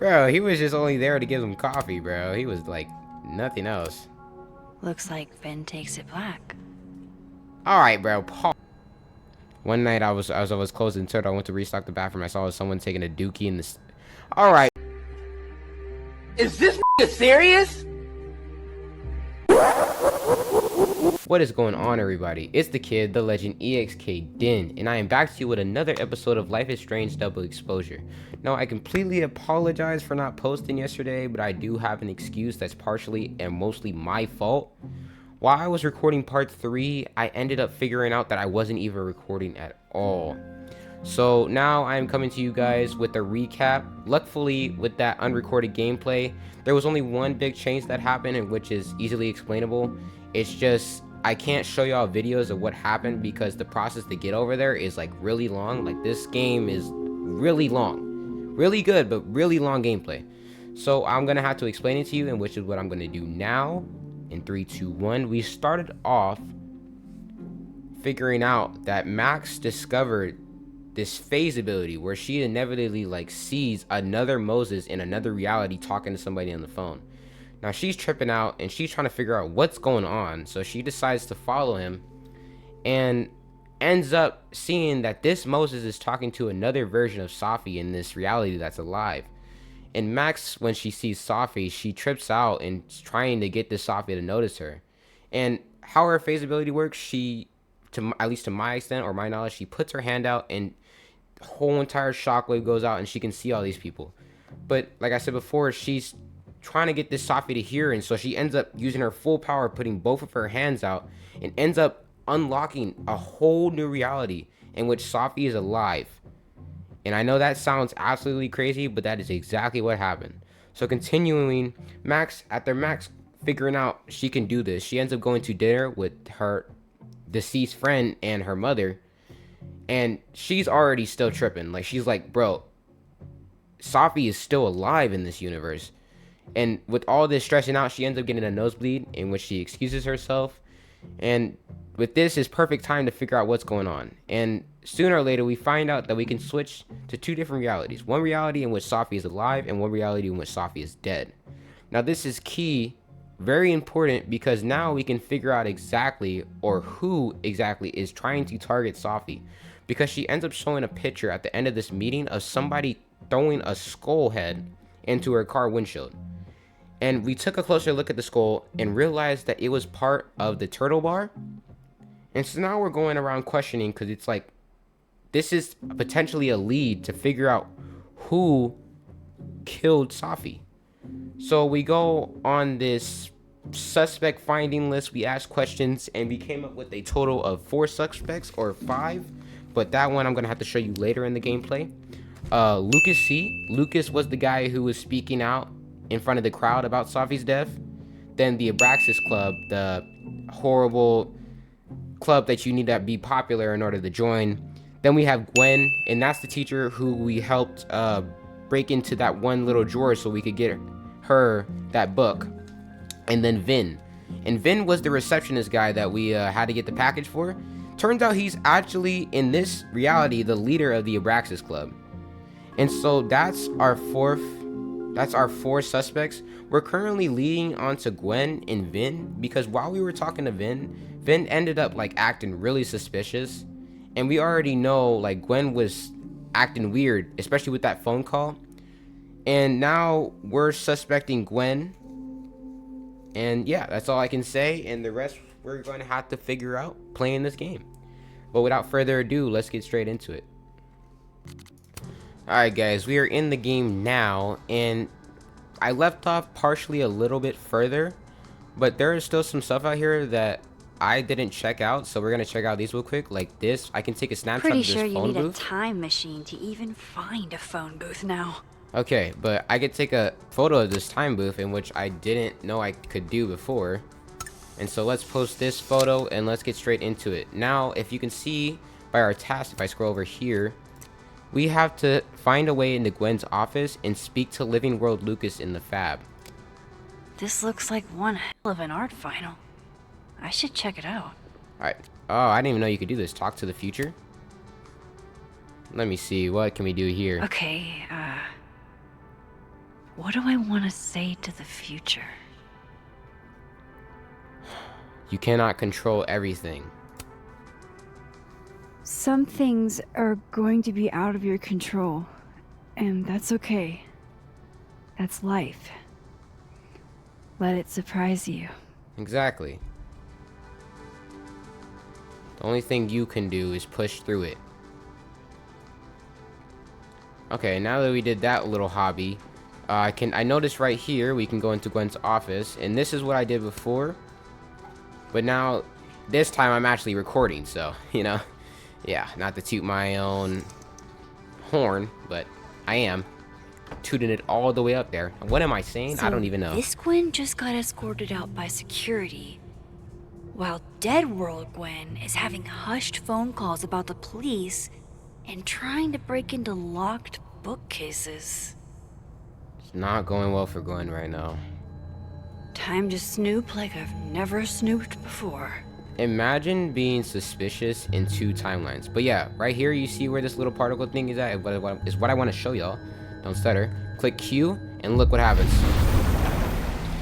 Bro, he was just only there to give him coffee, bro. He was like nothing else. Looks like Vin takes it black. All right, bro. Paul. One night as I was closing the turtle, I went to restock the bathroom. I saw someone taking a dookie in this. All right. Is this serious? What is going on, everybody? It's the kid, the legend, EXK Din, and I am back to you with another episode of Life is Strange Double Exposure. Now, I completely apologize for not posting yesterday, but I do have an excuse that's partially and mostly my fault. While I was recording part 3, I ended up figuring out that I wasn't even recording at all. So now I am coming to you guys with a recap. Luckily, with that unrecorded gameplay, there was only one big change that happened, and which is easily explainable. It's just I can't show y'all videos of what happened because the process to get over there is like really long. Like, this game is really long, really good, but really long gameplay. So I'm gonna have to explain it to you, and which is what I'm gonna do now. In 3, 2, 1. We started off figuring out that Max discovered this phase ability where she inevitably like sees another Moses in another reality talking to somebody on the phone. Now she's tripping out and she's trying to figure out what's going on, so she decides to follow him and ends up seeing that this Moses is talking to another version of Safi in this reality that's alive. And Max, when she sees Safi, she trips out and is trying to get this Safi to notice her. And how her phase ability works, she, at least to my extent or my knowledge, she puts her hand out and whole entire shockwave goes out and she can see all these people. But like I said before, she's trying to get this Safi to hear, and so she ends up using her full power, putting both of her hands out, and ends up unlocking a whole new reality in which Safi is alive. And I know that sounds absolutely crazy, but that is exactly what happened. So continuing, after Max figuring out she can do this, she ends up going to dinner with her deceased friend and her mother. And she's already still tripping. Like, she's like, bro, Safi is still alive in this universe. And with all this stressing out, she ends up getting a nosebleed, in which she excuses herself. And with this is perfect time to figure out what's going on. And sooner or later, we find out that we can switch to 2 different realities. One reality in which Safi is alive, and one reality in which Safi is dead. Now, this is key, very important, because now we can figure out exactly, or who exactly is trying to target Safi. Because she ends up showing a picture at the end of this meeting of somebody throwing a skull head into her car windshield. And we took a closer look at the skull and realized that it was part of the turtle bar. And so now we're going around questioning, because it's like, this is potentially a lead to figure out who killed Safi. So we go on this suspect finding list, we ask questions, and we came up with a total of 4 suspects, or 5. But that one I'm going to have to show you later in the gameplay. Lucas C. Lucas was the guy who was speaking out in front of the crowd about Safi's death. Then the Abraxas Club, the horrible club that you need to be popular in order to join. Then we have Gwen, and that's the teacher who we helped break into that one little drawer so we could get her that book. And then Vin. And Vin was the receptionist guy that we had to get the package for. Turns out he's actually, in this reality, the leader of the Abraxas Club. And so that's our 4 suspects. We're currently leading on to Gwen and Vin, because while we were talking to Vin ended up like acting really suspicious. And we already know like Gwen was acting weird, especially with that phone call. And now we're suspecting Gwen. And yeah, that's all I can say. And the rest we're going to have to figure out playing this game. But without further ado, let's get straight into it. Alright guys, we are in the game now, and I left off partially a little bit further, but there is still some stuff out here that I didn't check out, so we're gonna check out these real quick. Like this, I can take a snapshot Pretty of this sure you phone need booth. a time machine to even find a phone booth now. Okay, but I could take a photo of this time booth, in which I didn't know I could do before. And so let's post this photo and let's get straight into it. Now, if you can see by our task, if I scroll over here, we have to find a way into Gwen's office and speak to Living World Lucas in the Fab. This looks like one hell of an art final. I should check it out. Alright. Oh, I didn't even know you could do this. Talk to the future. Let me see. What can we do here? Okay, What do I want to say to the future? You cannot control everything. Some things are going to be out of your control, and that's okay. That's life. Let it surprise you. Exactly. The only thing you can do is push through it. Okay, now that we did that little hobby, I noticed right here we can go into Gwen's office, and this is what I did before. But now, this time I'm actually recording, so, you know, yeah, not to toot my own horn, but I am tooting it all the way up there. What am I saying? I don't even know. This Gwen just got escorted out by security, while Dead World Gwen is having hushed phone calls about the police and trying to break into locked bookcases. It's not going well for Gwen right now. Time to snoop like I've never snooped before. Imagine being suspicious in 2 timelines. But yeah, right here you see where this little particle thing is at. Is what I want to show y'all. Don't stutter. Click Q and look what happens.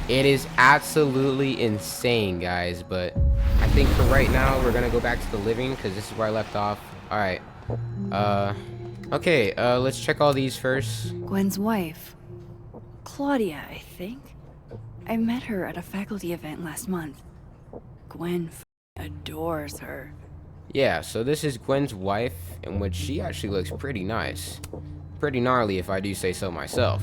It is absolutely insane, guys. But I think for right now we're gonna go back to the living because this is where I left off. All right. Okay. Let's check all these first. Gwen's wife, Claudia, I think. I met her at a faculty event last month. Gwen adores her. Yeah, so this is Gwen's wife, in which she actually looks pretty nice. Pretty gnarly if I do say so myself.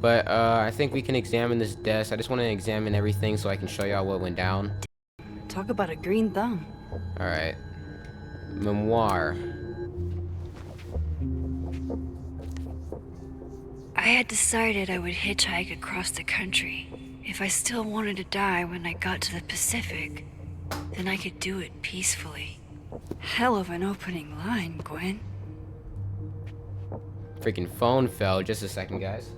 But I think we can examine this desk. I just want to examine everything so I can show y'all what went down. Talk about a green thumb. Alright. Memoir. I had decided I would hitchhike across the country. If I still wanted to die when I got to the Pacific, then I could do it peacefully. Hell of an opening line, Gwen. Freaking phone fell. Just a second, guys.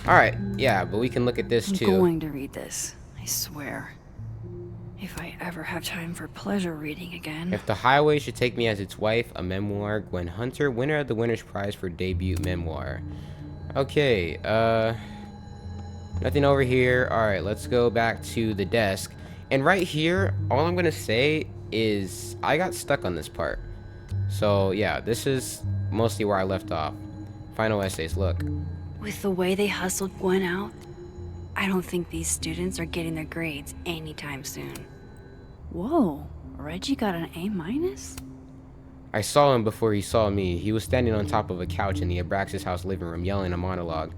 Alright, yeah, but we can look at this I'm too. going to read this, I swear. If I ever have time for pleasure reading again. If the highway should take me as its wife, a memoir, Gwen Hunter, winner of the Winner's Prize for debut memoir. Okay, nothing over here. Alright, let's go back to the desk. And right here, all I'm gonna say is I got stuck on this part. So yeah, this is mostly where I left off. Final essays, look. With the way they hustled Gwen out, I don't think these students are getting their grades anytime soon. Whoa, Reggie got an A-? I saw him before he saw me. He was standing on top of a couch in the Abraxas house living room yelling a monologue.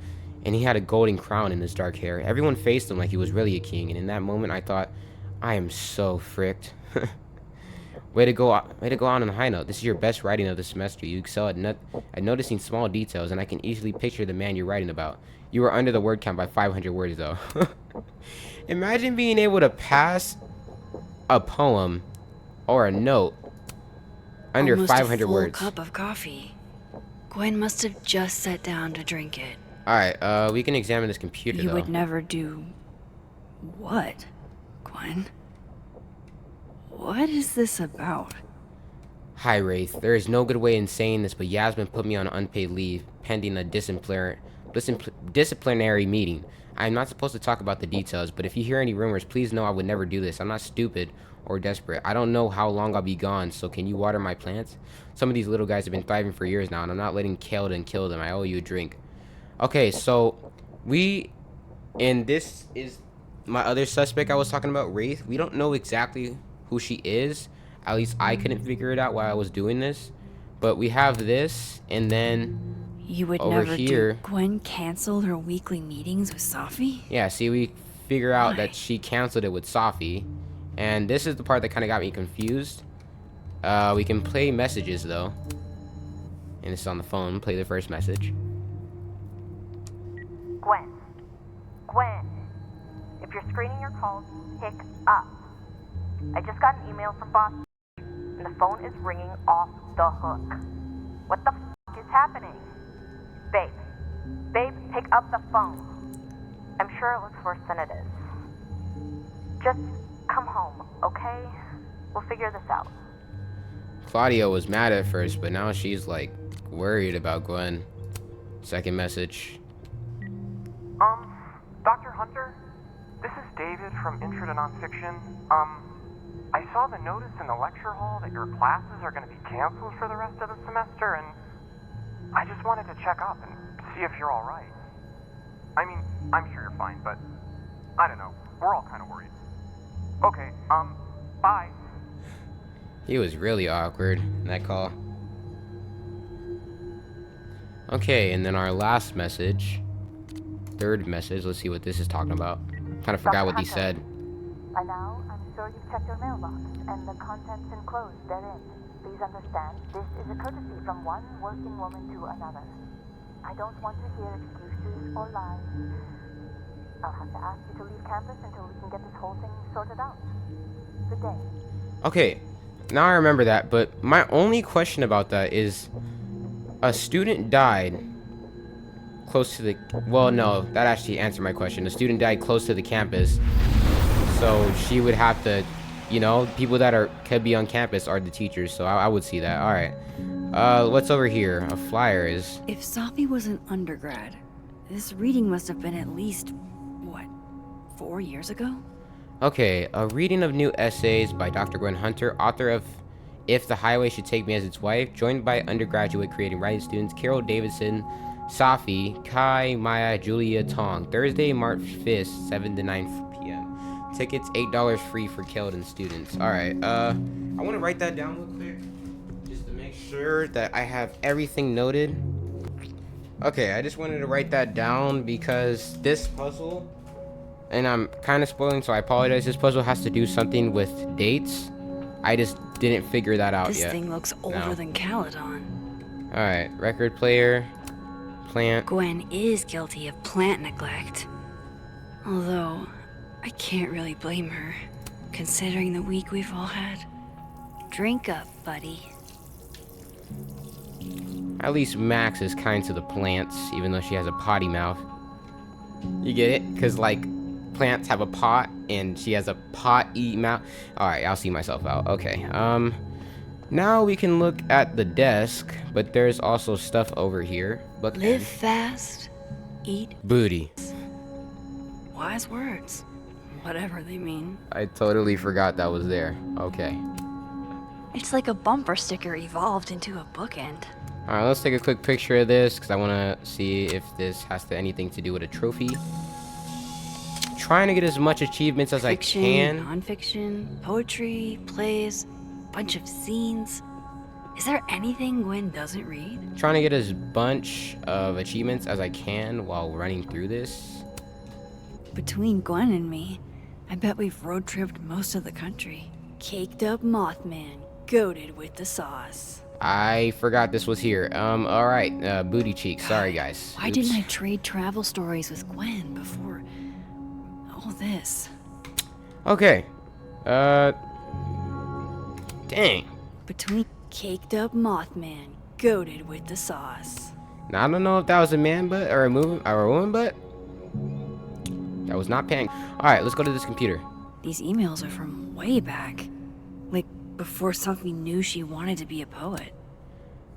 And he had a golden crown in his dark hair. Everyone faced him like he was really a king. And in that moment I thought, I am so fricked. Way to go on a high note. This is your best writing of the semester. You excel at noticing small details, and I can easily picture the man you're writing about. You were under the word count by 500 words, though. Imagine being able to pass a poem or a note under Almost 500 a full words. cup of coffee. Gwen must have just sat down to drink it. Alright, we can examine this computer, You though. would never do... what, Gwen? What is this about? Hi, Wraith. There is no good way in saying this, but Yasmin put me on unpaid leave pending a disciplinary meeting. I am not supposed to talk about the details, but if you hear any rumors, please know I would never do this. I'm not stupid or desperate. I don't know how long I'll be gone, so can you water my plants? Some of these little guys have been thriving for years now, and I'm not letting Kael'dan kill them. I owe you a drink. Okay, so and this is my other suspect I was talking about, Wraith. We don't know exactly who she is. At least I couldn't figure it out while I was doing this. But we have this, and then You would over never here, do... Gwen canceled her weekly meetings with Safi? yeah, see, we figure out Why? that she canceled it with Safi. And this is the part that kind of got me confused. We can play messages, though. And it's on the phone. Play the first message. Gwen. Gwen. If you're screening your calls, pick up. I just got an email from boss, and the phone is ringing off the hook. What the f*** is happening? Babe. Babe, pick up the phone. I'm sure it looks worse than it is. Just come home, okay? We'll figure this out. Claudia was mad at first, but now she's like worried about Gwen. Second message. Dr. Hunter? This is David from Intro to Nonfiction. I saw the notice in the lecture hall that your classes are going to be canceled for the rest of the semester, and I just wanted to check up and see if you're all right. I mean, I'm sure you're fine, but I don't know. We're all kind of worried. Okay, bye. He was really awkward in that call. Okay, and then our last message. Third message. Let's see what this is talking about. Kind of forgot what he said. By now, I'm sure you've checked your mailbox, and the contents enclosed therein. Please understand, this is a courtesy from one working woman to another. I don't want to hear excuses or lies. I'll have to ask you to leave campus until we can get this whole thing sorted out. Good day. Okay, now I remember that, but my only question about that is a student died close to the... Well, no, that actually answered my question. A student died close to the campus, so she would have to, you know, people that could be on campus are the teachers, so I would see that. All right. What's over here? A flyer is... If Safi was an undergrad, this reading must have been at least, what, 4 years ago? Okay, a reading of new essays by Dr. Gwen Hunter, author of If the Highway Should Take Me as Its Wife, joined by undergraduate creating writing students Carol Davidson, Safi, Kai, Maya, Julia, Tong. Thursday, March 5th, 7 to 9 p.m. Tickets $8 free for Keldon students. Alright, I want to write that down real quick, just to make sure that I have everything noted. Okay, I just wanted to write that down because this puzzle, and I'm kind of spoiling, so I apologize, this puzzle has to do something with dates. I just didn't figure that out This yet. thing looks older than Caledon. Alright, record player, plant. Gwen is guilty of plant neglect. Although, I can't really blame her, considering the week we've all had. Drink up, buddy. At least Max is kind to the plants, even though she has a potty mouth. You get it? Because, like, plants have a pot, and she has a potty mouth. Alright, I'll see myself out. Okay, now we can look at the desk, but there's also stuff over here. Live fast, eat Booty. wise words. Whatever they mean. I totally forgot that was there. Okay. It's like a bumper sticker evolved into a bookend. Alright, let's take a quick picture of this, because I want to see if this has anything to do with a trophy. Trying to get as much achievements as Fiction, I can. non-fiction, poetry, plays, bunch of scenes. Is there anything Gwen doesn't read? Trying to get as bunch of achievements as I can while running through this. Between Gwen and me, I bet we've road tripped most of the country. Caked up Mothman, goated with the sauce. I forgot this was here. Alright, booty cheeks. Sorry, guys. Why Oops. didn't I trade travel stories with Gwen before all this? Okay. Dang. Between caked up Mothman, goated with the sauce. Now, I don't know if that was a man butt or a woman butt. That was not paying. Alright, let's go to this computer. These emails are from way back. Like, before Sophie knew she wanted to be a poet.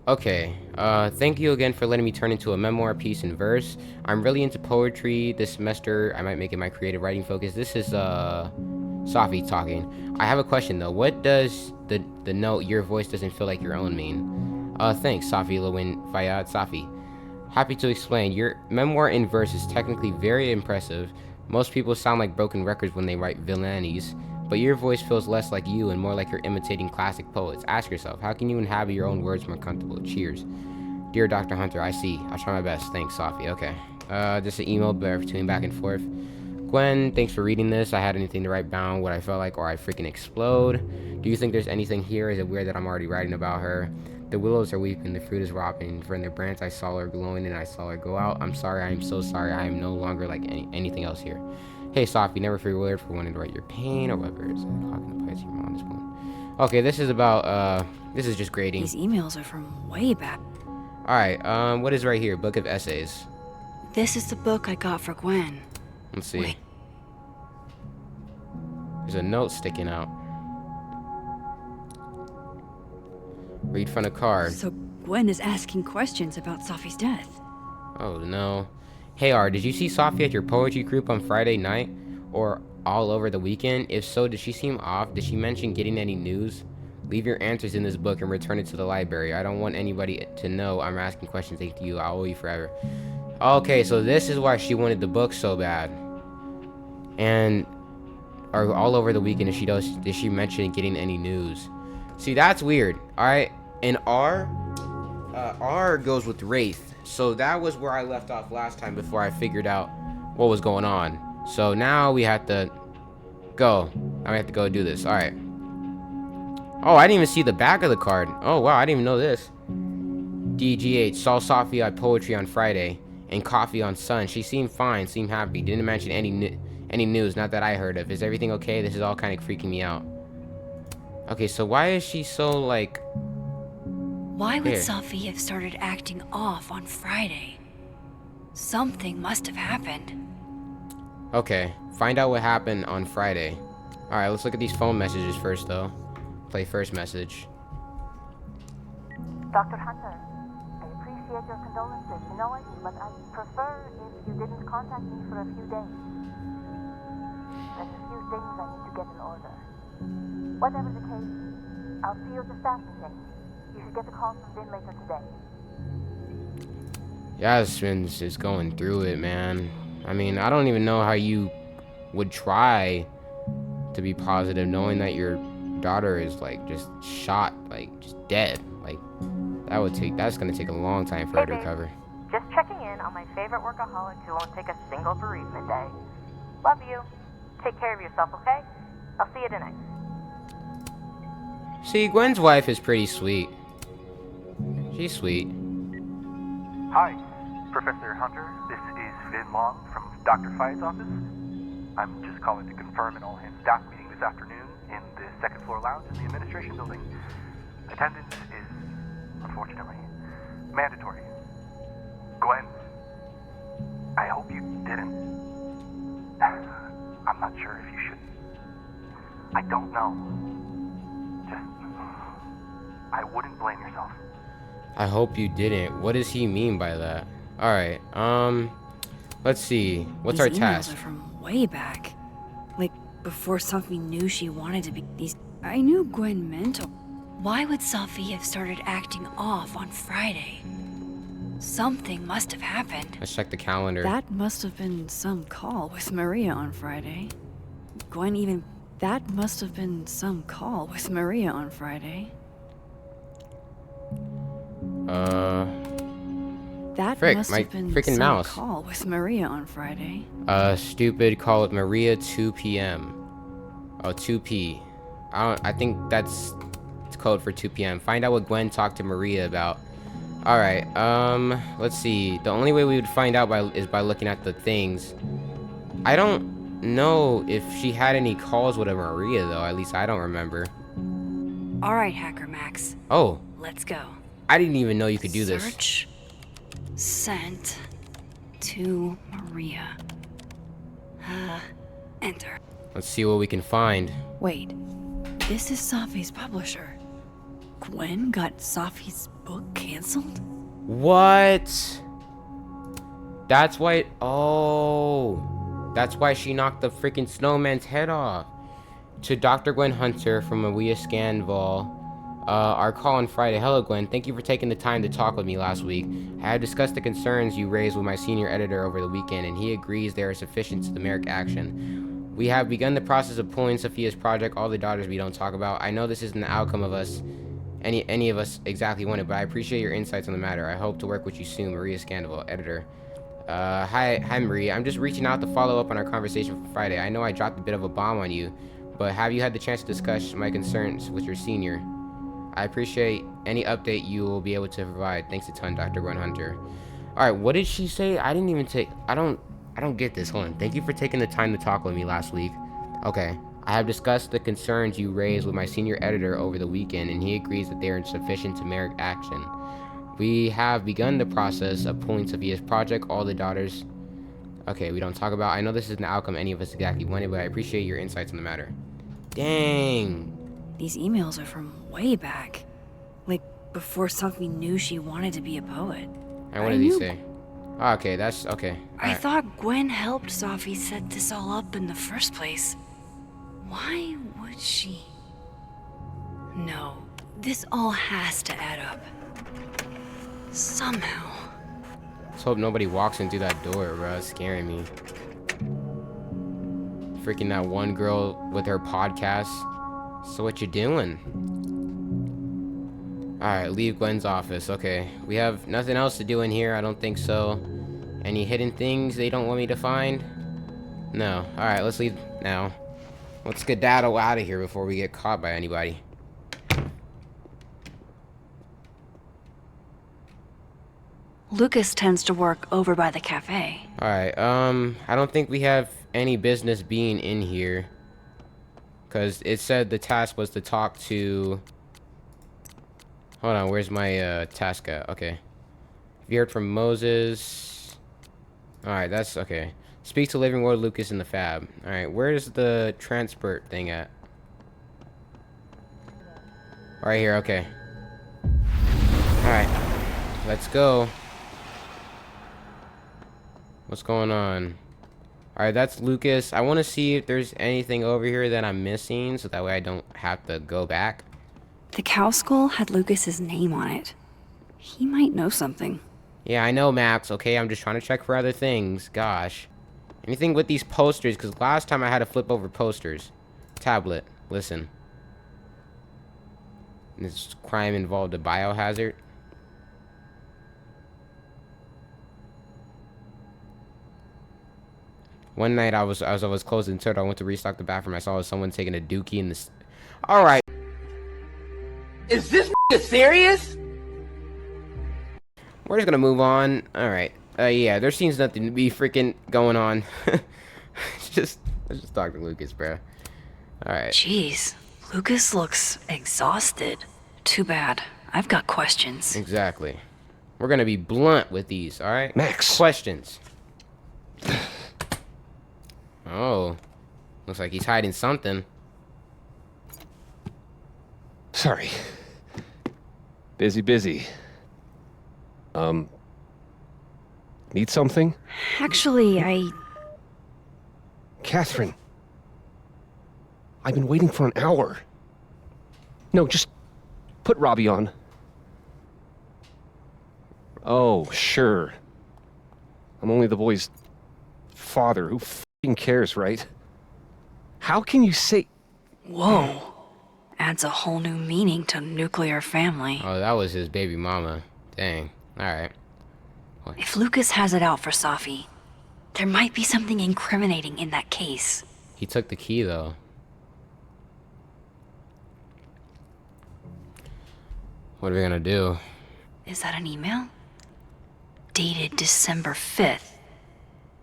Okay, thank you again for letting me turn into a memoir piece in verse. I'm really into poetry this semester. I might make it my creative writing focus. This is, Safi talking. I have a question, though. What does the note, your voice doesn't feel like your own mean? Thanks, Safi Lewin Fayad Safi. Happy to explain. Your memoir in verse is technically very impressive. Most people sound like broken records when they write villainies, but your voice feels less like you and more like you're imitating classic poets. Ask yourself, how can you inhabit your own words more comfortable? Cheers. Dear Dr. Hunter, I see. I'll try my best. Thanks, Safi. Okay. Just an email between back and forth. Gwen, thanks for reading this. I had anything to write down what I felt like or I freaking explode. Do you think there's anything here? Is it weird that I'm already writing about her? The willows are weeping, the fruit is rotting. From their branch I saw her glowing and I saw her go out. I'm sorry, I am so sorry. I am no longer like anything else here. Hey, Safi, never fear word for wanting to write your pain or whatever. It's talking to your mom this one. Okay, this is about, this is just grading. These emails are from way back. Alright, what is right here? Book of essays. This is the book I got for Gwen. Let's see. Wait. There's a note sticking out. Read from the card. So Gwen is asking questions about Safi's death. Oh no. Hey R, did you see Safi at your poetry group on Friday night? Or all over the weekend? If so, did she seem off? Did she mention getting any news? Leave your answers in this book and return it to the library. I don't want anybody to know I'm asking questions. Thank you. I owe you forever. Okay, so this is why she wanted the book so bad. And or all over the weekend, if she does, did she mention getting any news? See, that's weird. All right, and R goes with Wraith. So that was where I left off last time before I figured out what was going on. So now we have to go. Now we have to go do this. All right. Oh, I didn't even see the back of the card. Oh wow, I didn't even know this. DGH saw Safi at poetry on Friday and coffee on Sun. She seemed fine, seemed happy. Didn't mention any news, not that I heard of. Is everything okay? This is all kind of freaking me out. Okay, so why is she so like... Why would Safi have started acting off on Friday? Something must have happened. Okay, find out what happened on Friday. Alright, let's look at these phone messages first though. Play first message. Dr. Hunter, I appreciate your condolences, you know it, but I prefer if you didn't contact me for a few days. There's a few things I need to get in order. Whatever the case, I'll see you at the staff meeting. You should get the call from Vin later today. Yasmin's just going through it, man. I mean, I don't even know how you would try to be positive knowing that your daughter is like just shot, like just dead. Like that's gonna take a long time for her to recover. Just checking in on my favorite workaholic who won't take a single bereavement day. Love you. Take care of yourself, okay? I'll see you tonight. See, Gwen's wife is pretty sweet. She's sweet. Hi, Professor Hunter. This is Vin Long from Dr. Fye's office. I'm just calling to confirm an all-hands staff meeting this afternoon in the second floor lounge in the administration building. Attendance is, unfortunately, mandatory. Gwen, I hope you didn't. I'm not sure if you should. I don't know. I wouldn't blame yourself. I hope you didn't. What does he mean by that? Alright, let's see. What's our task? These emails are from way back. Like, before Safi knew she wanted to be these... I knew Gwen meant... Why would Safi have started acting off on Friday? Something must have happened. Let's check the calendar. That must have been some call with Maria on Friday. Gwen even... That must have been some call with Maria on Friday. That Frick, must my have been freaking some mouse. call with Maria on Friday. Stupid call with Maria, 2 p.m. Oh, 2p. I think that's code for 2 p.m. Find out what Gwen talked to Maria about. Alright, let's see. The only way we would find out is by looking at the things. I don't know if she had any calls with a Maria, though. At least I don't remember. Alright, Hacker Max. Oh. Let's go. I didn't even know you could do this. Search. Sent to Maria. Enter. Let's see what we can find. Wait, this is Safi's publisher. Gwen got Safi's book canceled? What? That's why... Oh. That's why she knocked the freaking snowman's head off. To Dr. Gwen Hunter from Maria Scanval. Our call on Friday. Hello, Gwen. Thank you for taking the time to talk with me last week. I had discussed the concerns you raised with my senior editor over the weekend, and he agrees they are sufficient to the Merrick action. We have begun the process of pulling Sophia's project, All the Daughters We Don't Talk About. I know this isn't the outcome of us, any of us exactly wanted, but I appreciate your insights on the matter. I hope to work with you soon. Maria Scandival, editor. Hi Maria. I'm just reaching out to follow up on our conversation from Friday. I know I dropped a bit of a bomb on you, but have you had the chance to discuss my concerns with your senior? I appreciate any update you will be able to provide. Thanks a ton, Dr. Gwen Hunter. Alright, what did she say? I didn't even take... I don't get this. Hold on. Thank you for taking the time to talk with me last week. Okay. I have discussed the concerns you raised with my senior editor over the weekend, and he agrees that they are sufficient to merit action. We have begun the process of pulling Sophia's project, All the Daughters... Okay, we don't talk about... I know this isn't the outcome any of us exactly wanted, but I appreciate your insights on the matter. Dang. These emails are from way back. Like, before Sophie knew she wanted to be a poet. And what did he say? Oh, okay, that's okay. I thought Gwen helped Sophie set this all up in the first place. Why would she? No, this all has to add up. Somehow. Let's hope nobody walks into that door, bro. It's scaring me. Freaking that one girl with her podcast. So what you doing? Alright, leave Gwen's office. Okay, we have nothing else to do in here. I don't think so. Any hidden things they don't want me to find? No. Alright, let's leave now. Let's skedaddle out of here before we get caught by anybody. Lucas tends to work over by the cafe. Alright, I don't think we have any business being in here. Because it said the task was to talk to... Hold on, where's my task at? Okay. Have you heard from Moses? Alright, that's okay. Speak to Living World Lucas in the Fab. Alright, where's the transport thing at? Right here, okay. Alright, let's go. What's going on? Alright, that's Lucas. I want to see if there's anything over here that I'm missing, so that way I don't have to go back. The cow skull had Lucas's name on it. He might know something. Yeah, I know, Max, okay? I'm just trying to check for other things. Gosh. Anything with these posters, because last time I had to flip over posters. Tablet, listen. This crime involved a biohazard. One night I was closing the I went to restock the bathroom. I saw someone taking a dookie in this. All right. Is this serious? We're just gonna move on. All right. Yeah, there seems nothing to be freaking going on. let's just talk to Lucas, bro. All right. Jeez, Lucas looks exhausted. Too bad. I've got questions. Exactly. We're gonna be blunt with these. All right. Max. Questions. Oh, looks like he's hiding something. Sorry. Busy. Need something? Actually, Catherine. I've been waiting for an hour. No, just put Robbie on. Oh, sure. I'm only the boy's father. Who f***ing cares, right? How can you say... Whoa. Adds a whole new meaning to nuclear family. Oh, that was his baby mama. Dang. All right. If Lucas has it out for Sophie, there might be something incriminating in that case. He took the key, though. What are we gonna do? Is that an email? Dated December 5th.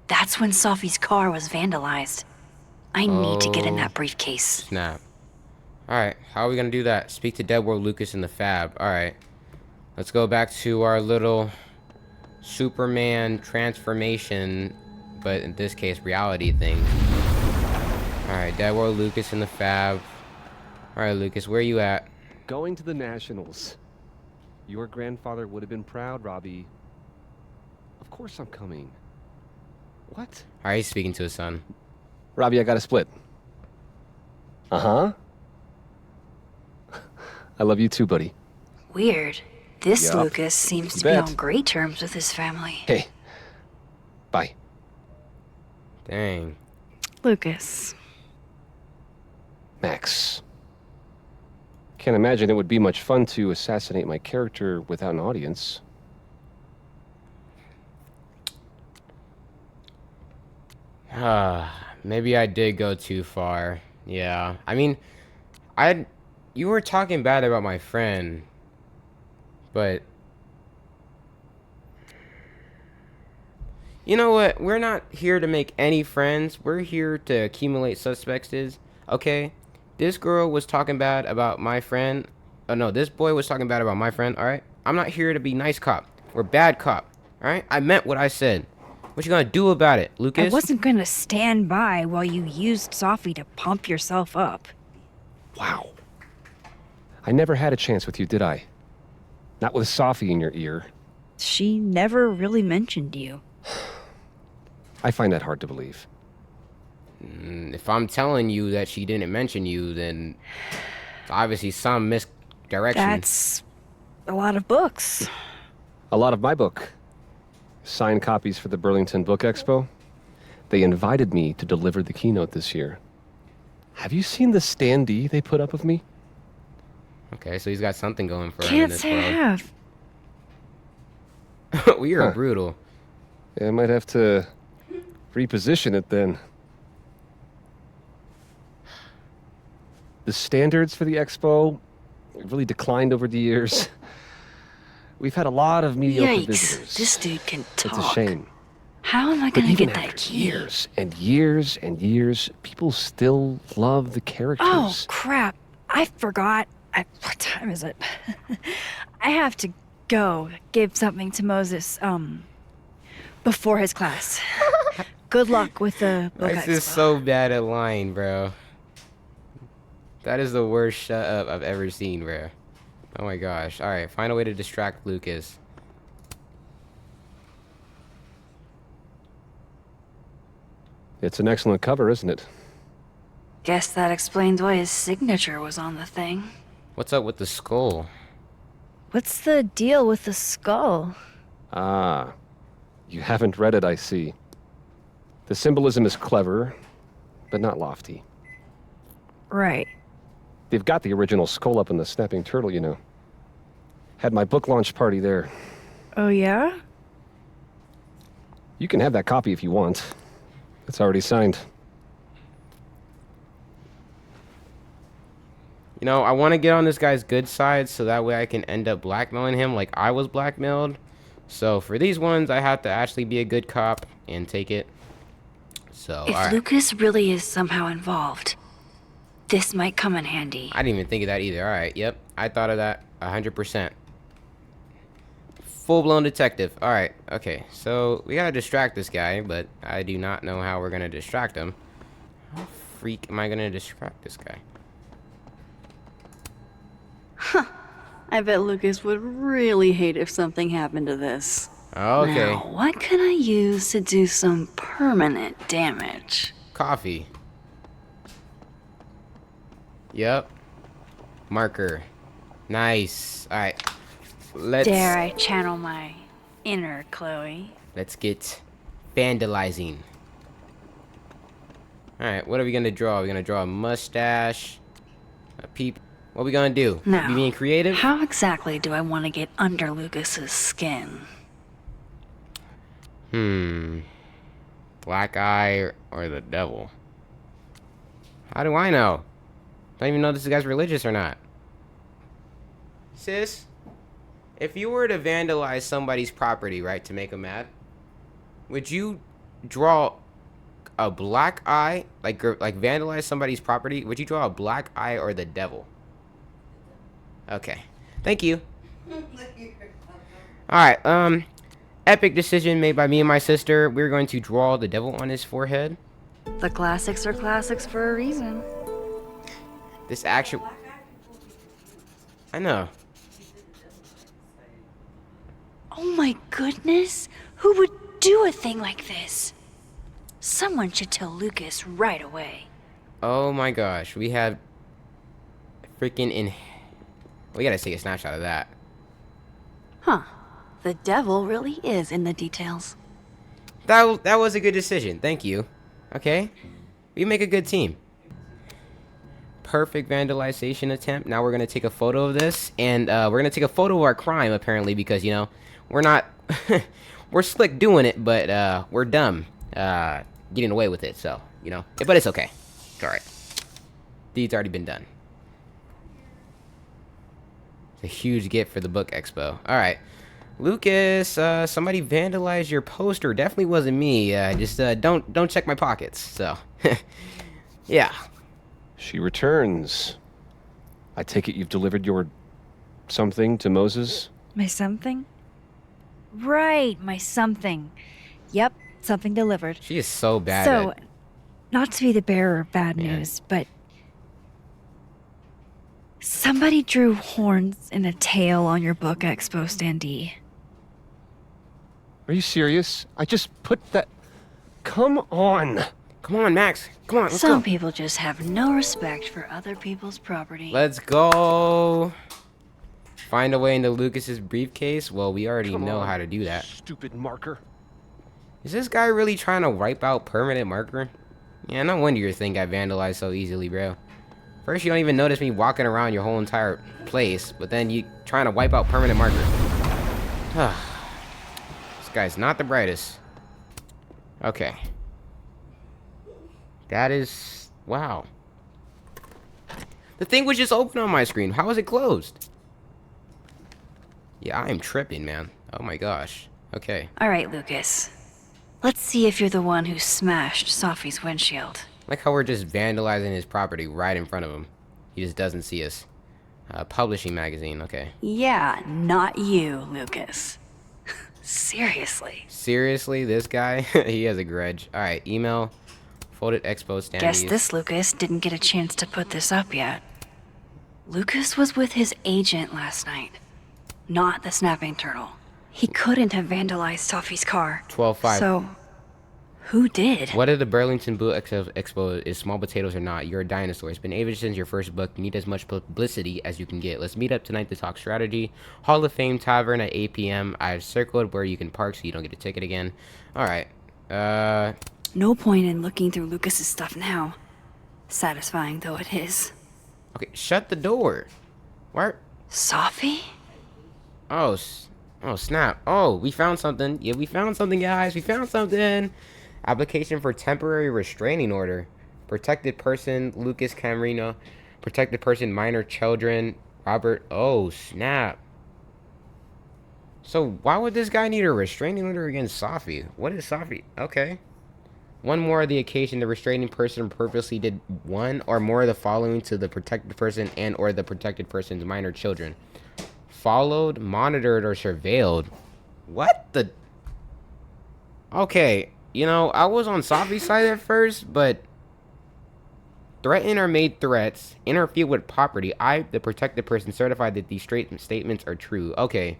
That's when Sophie's car was vandalized. I need to get in that briefcase. Snap. Alright, how are we gonna do that? Speak to Dead World Lucas in the Fab. Alright. Let's go back to our little Superman transformation, but in this case, reality thing. Alright, Dead World Lucas in the Fab. Alright, Lucas, where are you at? Going to the Nationals. Your grandfather would have been proud, Robbie. Of course I'm coming. What? Alright, he's speaking to his son. Robbie, I got a split. Uh-huh. I love you too, buddy. Weird. This Yup. Lucas seems to be on great terms with his family. Hey. Bye. Dang. Lucas. Max. Can't imagine it would be much fun to assassinate my character without an audience. Maybe I did go too far. Yeah. I mean, you were talking bad about my friend, but you know what? We're not here to make any friends. We're here to accumulate suspects, okay? This girl was talking bad about my friend. Oh no, this boy was talking bad about my friend, alright? I'm not here to be nice cop or bad cop, alright? I meant what I said. What you gonna do about it, Lucas? I wasn't gonna stand by while you used Sophie to pump yourself up. Wow. I never had a chance with you, did I? Not with Safi in your ear. She never really mentioned you. I find that hard to believe. If I'm telling you that she didn't mention you, then it's obviously some misdirection. That's a lot of books. A lot of my book. Signed copies for the Burlington Book Expo. They invited me to deliver the keynote this year. Have you seen the standee they put up of me? Okay, so he's got something going for him in Can't this say I world. have. We are brutal. Yeah, I might have to reposition it then. The standards for the expo really declined over the years. We've had a lot of mediocre visitors. Yikes, this dude can talk. It's a shame. How am I But gonna even get that after key? years and years and years, people still love the characters. Oh, crap. I forgot. What time is it? I have to go give something to Moses, before his class. Good luck with the book This is expo. so bad at lying, bro. That is the worst shut up I've ever seen, bro. Oh my gosh. Alright, find a way to distract Lucas. It's an excellent cover, isn't it? Guess that explains why his signature was on the thing. What's up with the skull? What's the deal with the skull? Ah, you haven't read it, I see. The symbolism is clever, but not lofty. Right. They've got the original skull up in the Snapping Turtle, you know. Had my book launch party there. Oh, yeah? You can have that copy if you want. It's already signed. You know, I want to get on this guy's good side so that way I can end up blackmailing him like I was blackmailed. So for these ones, I have to actually be a good cop and take it. So, If alright. Lucas really is somehow involved, this might come in handy. I didn't even think of that either. Alright, yep. I thought of that 100%. Full-blown detective. Alright, okay. So, we gotta distract this guy, but I do not know how we're gonna distract him. How freak am I gonna distract this guy? I bet Lucas would really hate if something happened to this. Okay. Now, what can I use to do some permanent damage? Coffee. Yep. Marker. Nice. Alright. Dare I channel my inner Chloe? Let's get vandalizing. Alright, what are we gonna draw? We're gonna draw a mustache, a peep. What are we gonna do? Now, You being creative? how exactly do I want to get under Lucas's skin? Black eye or the devil? How do I know? Don't even know if this guy's religious or not. Sis, if you were to vandalize somebody's property, right, to make them mad, would you draw a black eye, like vandalize somebody's property? Would you draw a black eye or the devil? Okay, thank you. All right, epic decision made by me and my sister. We're going to draw the devil on his forehead. The classics are classics for a reason. This actual, I know. Oh my goodness! Who would do a thing like this? Someone should tell Lucas right away. Oh my gosh, we have freaking we gotta take a snapshot of that. Huh. The devil really is in the details. That was a good decision. Thank you. Okay, we make a good team. Perfect vandalization attempt. Now we're gonna take a photo of this, and we're gonna take a photo of our crime apparently because you know we're not we're slick doing it, but we're dumb getting away with it. So you know, but it's okay. It's all right. Deed's already been done. It's a huge gift for the book expo. All right. Lucas, somebody vandalized your poster. Definitely wasn't me. Just don't check my pockets. So, yeah. She returns. I take it you've delivered your something to Moses? My something? Right, my something. Yep, something delivered. She is so bad. So, at, not to be the bearer of bad Yeah. news, but Somebody drew horns and a tail on your book expo standee. Are you serious? I just put that... Come on! Come on, Max. Come on, let's Some go. people just have no respect for other people's property. Let's go. Find a way into Lucas's briefcase? Well, we already Come know on, how to do that. Stupid marker. Is this guy really trying to wipe out permanent marker? Yeah, no wonder your thing got vandalized so easily, bro. First, you don't even notice me walking around your whole entire place, but then you trying to wipe out permanent marker. This guy's not the brightest. Okay. That is... Wow. The thing was just open on my screen. How was it closed? Yeah, I am tripping, man. Oh my gosh. Okay. Alright, Lucas. Let's see if you're the one who smashed Safi's windshield. Like how we're just vandalizing his property right in front of him. He just doesn't see us. Publishing magazine, okay. Yeah, not you, Lucas. Seriously. Seriously, this guy? He has a grudge. Alright, email. Folded expo standees. Guess this Lucas didn't get a chance to put this up yet. Lucas was with his agent last night, not the snapping turtle. He couldn't have vandalized Safi's car. 12-5. So, who did? Whether the Burlington Book Expo is small potatoes or not, you're a dinosaur. It's been ages since your first book. You need as much publicity as you can get. Let's meet up tonight to talk strategy. Hall of Fame Tavern at 8 p.m. I've circled where you can park so you don't get a ticket again. Alright. No point in looking through Lucas's stuff now. Satisfying though it is. Okay, shut the door. Where? Safi? Oh, oh, snap. Oh, we found something. Yeah, we found something, guys. We found something. Application for temporary restraining order. Protected person, Lucas Camarino. Protected person, minor children, Robert. Oh, snap. So, why would this guy need a restraining order against Safi? What is Safi? Okay. One more of the occasion, the restraining person purposely did one or more of the following to the protected person and or the protected person's minor children. Followed, monitored, or surveilled. What the? Okay, you know, I was on Safi's side at first, but threaten or made threats, interfere with property. I, the protected person, certified that these statements are true. Okay.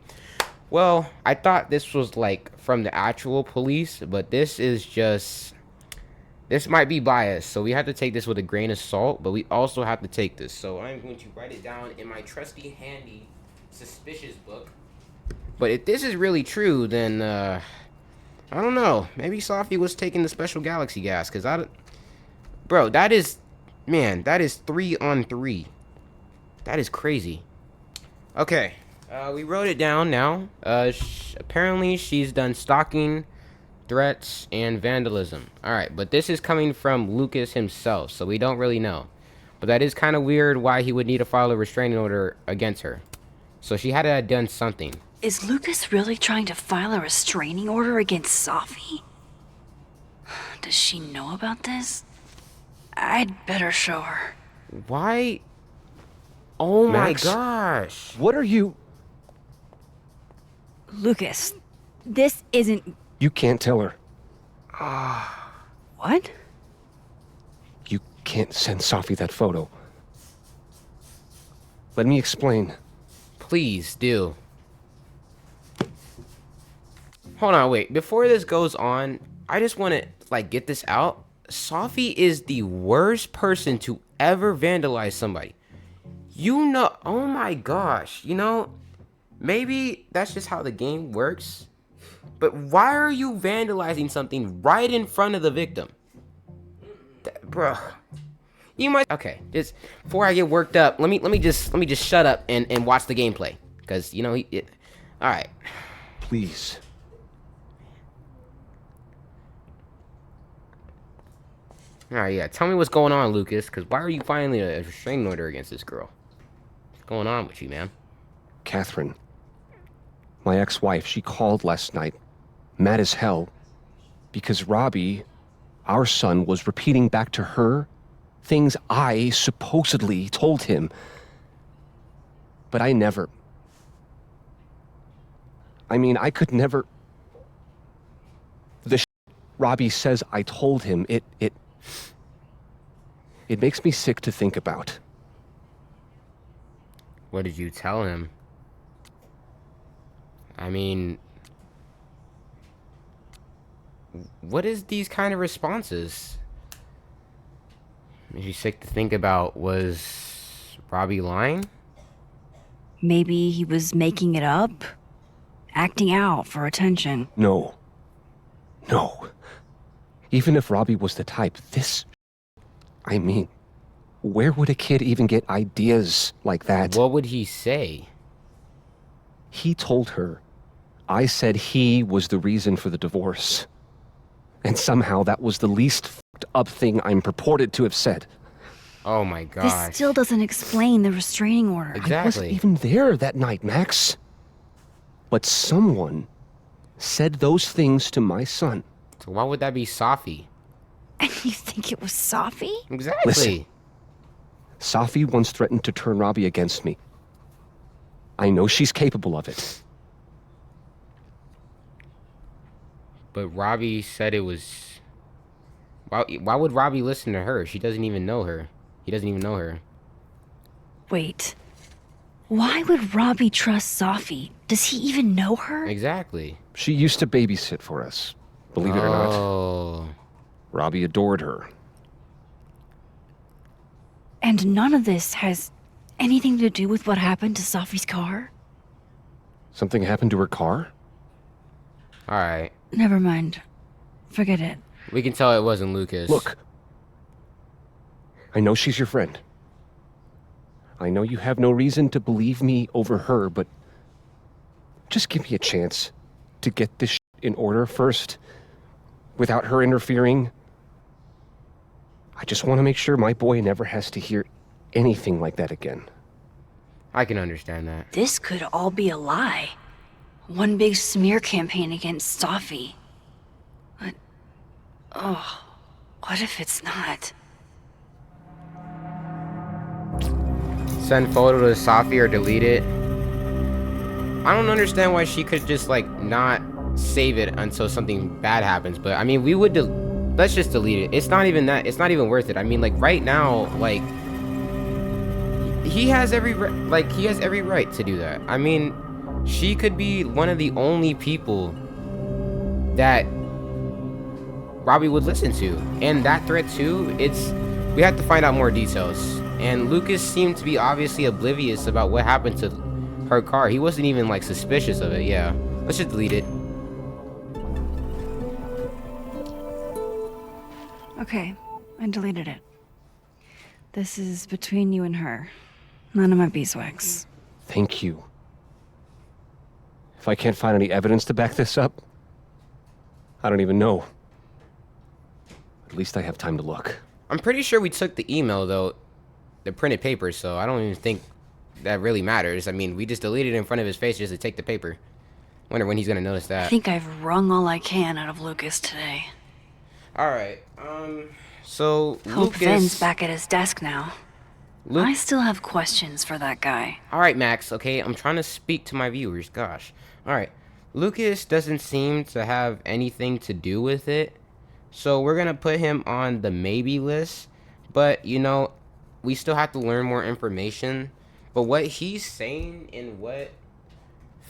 Well, I thought this was like from the actual police, but this is just... This might be biased, so we have to take this with a grain of salt, but we also have to take this. So I'm going to write it down in my trusty, handy, suspicious book. But if this is really true, then, I don't know. Maybe Safi was taking the special galaxy gas, because I don't... Bro, that is... Man, that is 3 on 3. That is crazy. Okay, we wrote it down now. Apparently, she's done stalking, threats, and vandalism. Alright, but this is coming from Lucas himself, so we don't really know. But that is kind of weird why he would need to file a restraining order against her. So she had to have done something. Is Lucas really trying to file a restraining order against Safi? Does she know about this? I'd better show her. Why? Oh Max, my gosh. What are you... Lucas, this isn't... You can't tell her. What? You can't send Safi that photo. Let me explain. Please do. Hold on, wait. Before this goes on, I just want to, like, get this out. Safi is the worst person to ever vandalize somebody. You know, oh my gosh. You know, maybe that's just how the game works. But why are you vandalizing something right in front of the victim? Bro. You might... Okay, just before I get worked up, let me just shut up and watch the gameplay. Because, you know, alright. Please. Alright, yeah. Tell me what's going on, Lucas. Because why are you filing a restraining order against this girl? What's going on with you, man? Catherine. My ex-wife, she called last night, mad as hell, because Robbie, our son, was repeating back to her things I supposedly told him. But I never... I mean, I could never... The Robbie says I told him, it makes me sick to think about. What did you tell him? I mean, what is these kind of responses? Makes you sick to think about. Was Robbie lying? Maybe he was making it up, acting out for attention. No. No. Even if Robbie was the type, I mean, where would a kid even get ideas like that? What would he say? He told her I said he was the reason for the divorce. And somehow that was the least fucked up thing I'm purported to have said. Oh my gosh. This still doesn't explain the restraining order. Exactly. I wasn't even there that night, Max. But someone said those things to my son. So why would that be Safi? And you think it was Safi? Exactly. Listen. Safi once threatened to turn Robbie against me. I know she's capable of it. But Robbie said it was... Why would Robbie listen to her? She doesn't even know her. He doesn't even know her. Wait. Why would Robbie trust Safi? Does he even know her? Exactly. She used to babysit for us, believe it or not. Oh. Robbie adored her. And none of this has anything to do with what happened to Safi's car? Something happened to her car? Alright. Never mind. Forget it. We can tell it wasn't Lucas. Look. I know she's your friend. I know you have no reason to believe me over her, but just give me a chance to get this in order first, without her interfering. I just want to make sure my boy never has to hear anything like that again. I can understand that. This could all be a lie. One big smear campaign against Safi. But... oh, what if it's not? Send photo to Safi or delete it. I don't understand why she could just like not save it until something bad happens. But I mean, we would let's just delete it. It's not even that. It's not even worth it. I mean, like right now, like he has every right to do that. I mean, she could be one of the only people that Robbie would listen to, and that threat too. We have to find out more details. And Lucas seemed to be obviously oblivious about what happened to her car. He wasn't even like suspicious of it. Yeah, let's just delete it. Okay, I deleted it. This is between you and her. None of my beeswax. Thank you. If I can't find any evidence to back this up, I don't even know. At least I have time to look. I'm pretty sure we took the email though, the printed paper, so I don't even think that really matters. I mean, we just deleted it in front of his face just to take the paper. Wonder when he's gonna notice that. I think I've wrung all I can out of Lucas today. Alright, so Hope Lucas... Vin's back at his desk now. I still have questions for that guy. Alright, Max, okay? I'm trying to speak to my viewers, gosh. Alright, Lucas doesn't seem to have anything to do with it, so we're gonna put him on the maybe list, but, you know, we still have to learn more information. But what he's saying and what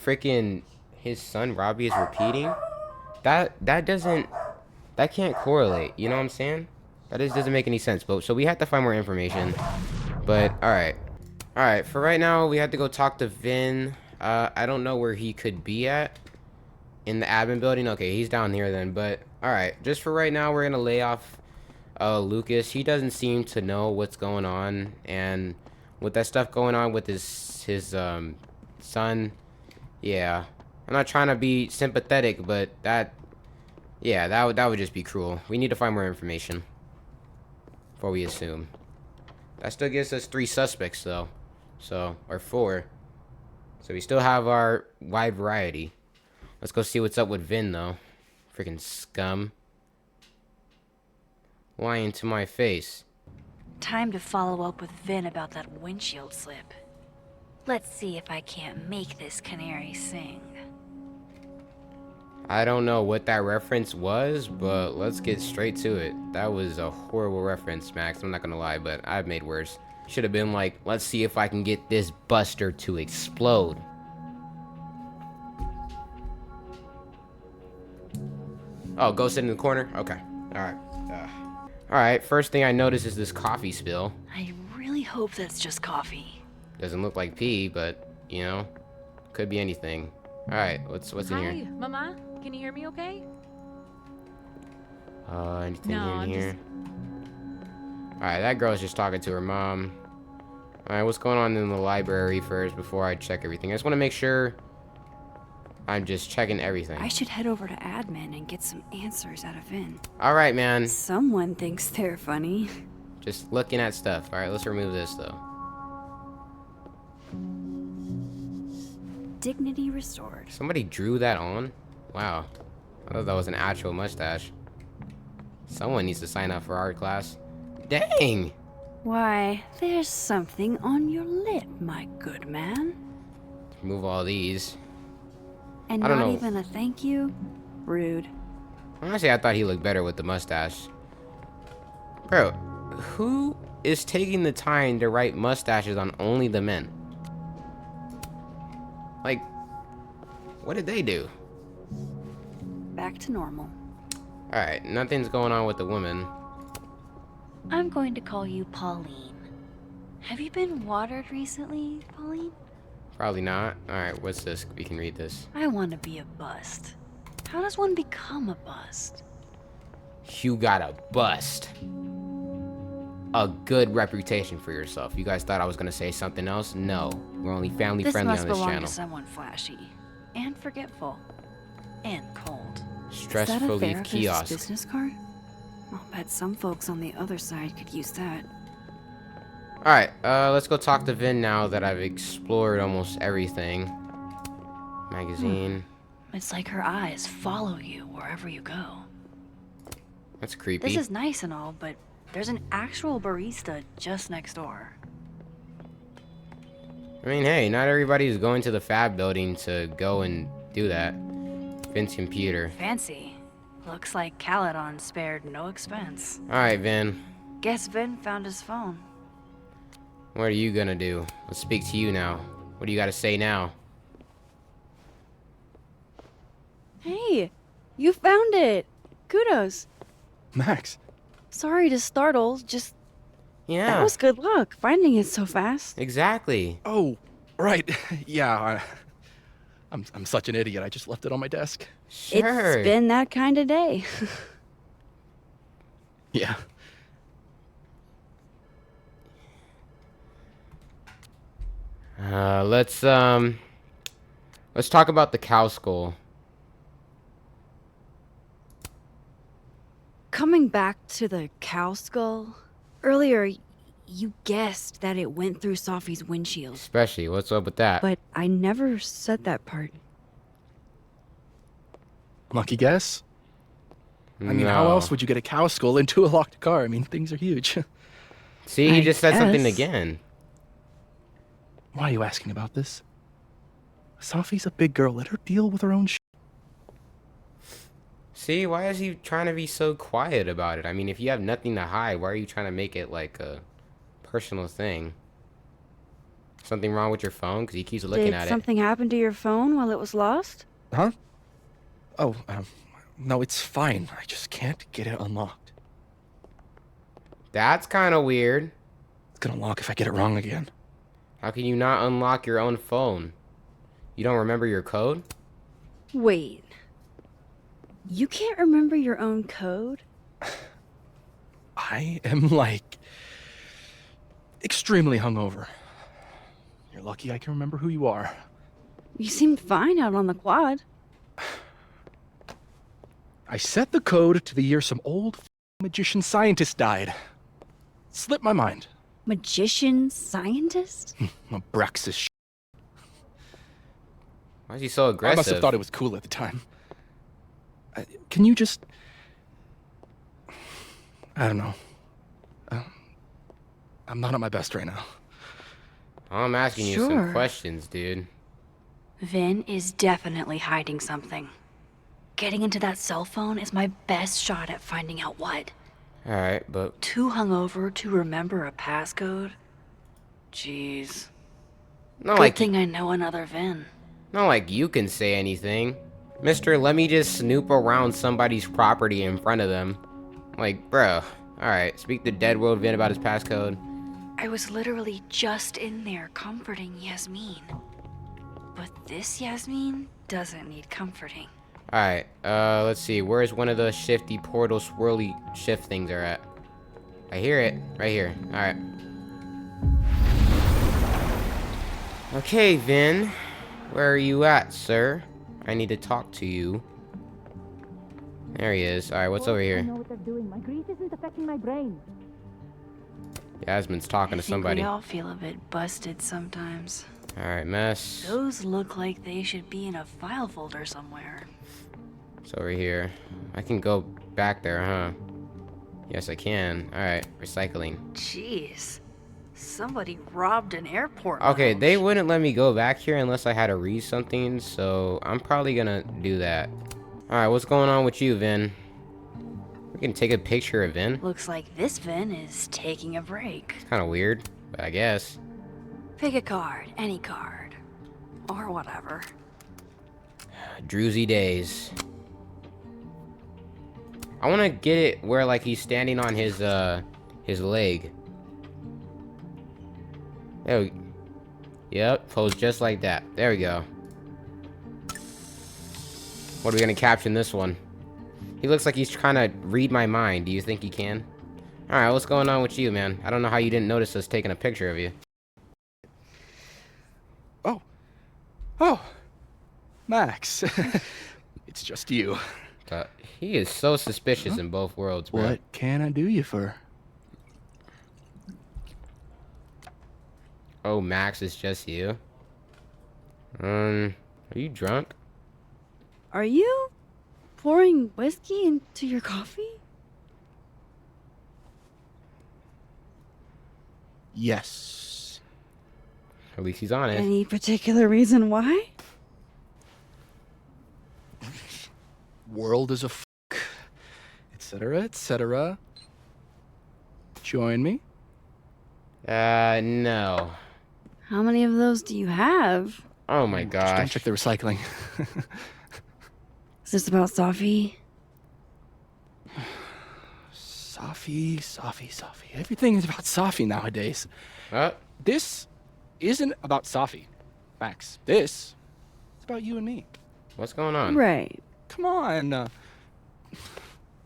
freaking his son Robbie is repeating, that can't correlate, you know what I'm saying? That just doesn't make any sense. But so we have to find more information. But alright, for right now we have to go talk to Vin. I don't know where he could be at in the admin building. Okay, he's down here then. But alright, just for right now we're gonna lay off Lucas. He doesn't seem to know what's going on, and with that stuff going on with his son, yeah, I'm not trying to be sympathetic, but that would just be cruel. We need to find more information before we assume. That still gives us 3 suspects though, or 4, so we still have our wide variety. Let's go see what's up with Vin though. Freaking scum. Lying to my face. Time to follow up with Vin about that windshield slip. Let's see if I can't make this canary sing. I don't know what that reference was, but let's get straight to it. That was a horrible reference, Max. I'm not gonna lie, but I've made worse. Should have been like, let's see if I can get this buster to explode. Oh, go sit in the corner? Okay. Alright. Alright, first thing I notice is this coffee spill. I really hope that's just coffee. Doesn't look like pee, but, you know, could be anything. Alright, what's in Hi, here? Mama. Can you hear me okay? Anything No, in I'm here? Alright, that girl's just talking to her mom. Alright, what's going on in the library first before I check everything? I just want to make sure I'm just checking everything. I should head over to admin and get some answers out of Vin. Alright, man. Someone thinks they're funny. Just looking at stuff. Alright, let's remove this, though. Dignity restored. Somebody drew that on? Wow. I thought that was an actual mustache. Someone needs to sign up for art class. Dang! Why, there's something on your lip, my good man. Remove all these. And I don't not know. even a thank you? Rude. Honestly, I thought he looked better with the mustache. Bro, who is taking the time to write mustaches on only the men? Like, what did they do? Back to normal. Alright, nothing's going on with the woman. I'm going to call you Pauline. Have you been watered recently, Pauline? Probably not. Alright, what's this? We can read this. I want to be a bust. How does one become a bust? You got a bust. A good reputation for yourself. You guys thought I was gonna say something else? No. We're only family This friendly must on this belong channel. to someone flashy, and forgetful, and cold. Stress Is that a relief therapist's kiosk. business card? I'll bet some folks on the other side could use that. Alright, let's go talk to Vin now that I've explored almost everything. Magazine. It's like her eyes follow you wherever you go. That's creepy. This is nice and all, but there's an actual barista just next door. I mean, hey, not everybody's going to the Fab building to go and do that. Vin's computer. Fancy. Looks like Caledon spared no expense. Alright, Vin. Guess Vin found his phone. What are you gonna do? Let's speak to you now. What do you gotta say now? Hey, you found it! Kudos! Max. Sorry to startle, just Yeah. that was good luck, finding it so fast. Exactly. Oh, right. Yeah, I'm such an idiot. I just left it on my desk. Sure. It's been that kind of day. Yeah. Let's talk about the cow skull. Coming back to the cow skull, earlier you guessed that it went through SAFI'S windshield, Especially, what's up with that? but I never said that part. Lucky guess? I mean, how else would you get a cow skull into a locked car? I mean, things are huge. See, he I just said something guess. again. Why are you asking about this? Safi's a big girl. Let her deal with her own shit. See, why is he trying to be so quiet about it? I mean, if you have nothing to hide, why are you trying to make it like a personal thing? Something wrong with your phone? Because he keeps looking Did at it. something happen to your phone while it was lost? Huh? Oh, no, it's fine. I just can't get it unlocked. That's kind of weird. It's gonna lock if I get it wrong again. How can you not unlock your own phone? You don't remember your code? Wait. You can't remember your own code? I am, like, extremely hungover. You're lucky I can remember who you are. You seemed fine out on the quad. I set the code to the year some old magician scientist died. Slipped my mind. Magician scientist? Abraxas sh**. Why is he so I aggressive? must have thought it was cool at the time. Can you just... I don't know. I'm not at my best right now. I'm asking you some Sure. questions, dude. Vin is definitely hiding something. Getting into that cell phone is my best shot at finding out what. Alright, but Too hungover to remember a passcode? jeez. Not Good like thing I know another Vin. not like you can say anything. Mister, let me just snoop around somebody's property in front of them. Like, bro. Alright, speak to Dead World Vin about his passcode. I was literally just in there comforting Yasmin. But this Yasmin doesn't need comforting. Alright, let's see. Where's one of those shifty portal swirly shift things are at? I hear it. Right here. Alright. Okay, Vin. Where are you at, sir? I need to talk to you. There he is. Alright, what's over I here? know what they're doing. My grief isn't affecting my brain. Yasmin's talking to somebody. We all feel a bit busted sometimes. Alright, mess. Those look like they should be in a file folder somewhere. It's over here. I can go back there, huh? Yes, I can. Alright, recycling. Jeez. Somebody robbed an airport Okay, lounge. they wouldn't let me go back here unless I had to read something, so I'm probably gonna do that. Alright, what's going on with you, Vin? We can take a picture of Vin. Looks like this Vin is taking a break. Kind of weird, but I guess. Pick a card, any card. Or whatever. Druzy days. I want to get it where, like, he's standing on his leg. There we... Yep, pose just like that. There we go. What are we gonna caption this one? He looks like he's trying to read my mind. Do you think he can? Alright, what's going on with you, man? I don't know how you didn't notice us taking a picture of you. Oh, Max. It's just you. He is so suspicious in both worlds, bro. What can I do you for? Oh, Max, it's just you? Are you drunk? Are you pouring whiskey into your coffee? Yes. At least he's honest. Any particular reason why? World is a etc., etc. Join me. No. How many of those do you have? Oh my Just don't gosh. check the recycling. Is this about Safi? Safi. Everything is about Safi nowadays. This isn't about Safi, Max. This is about you and me. What's going on? Right. Come on.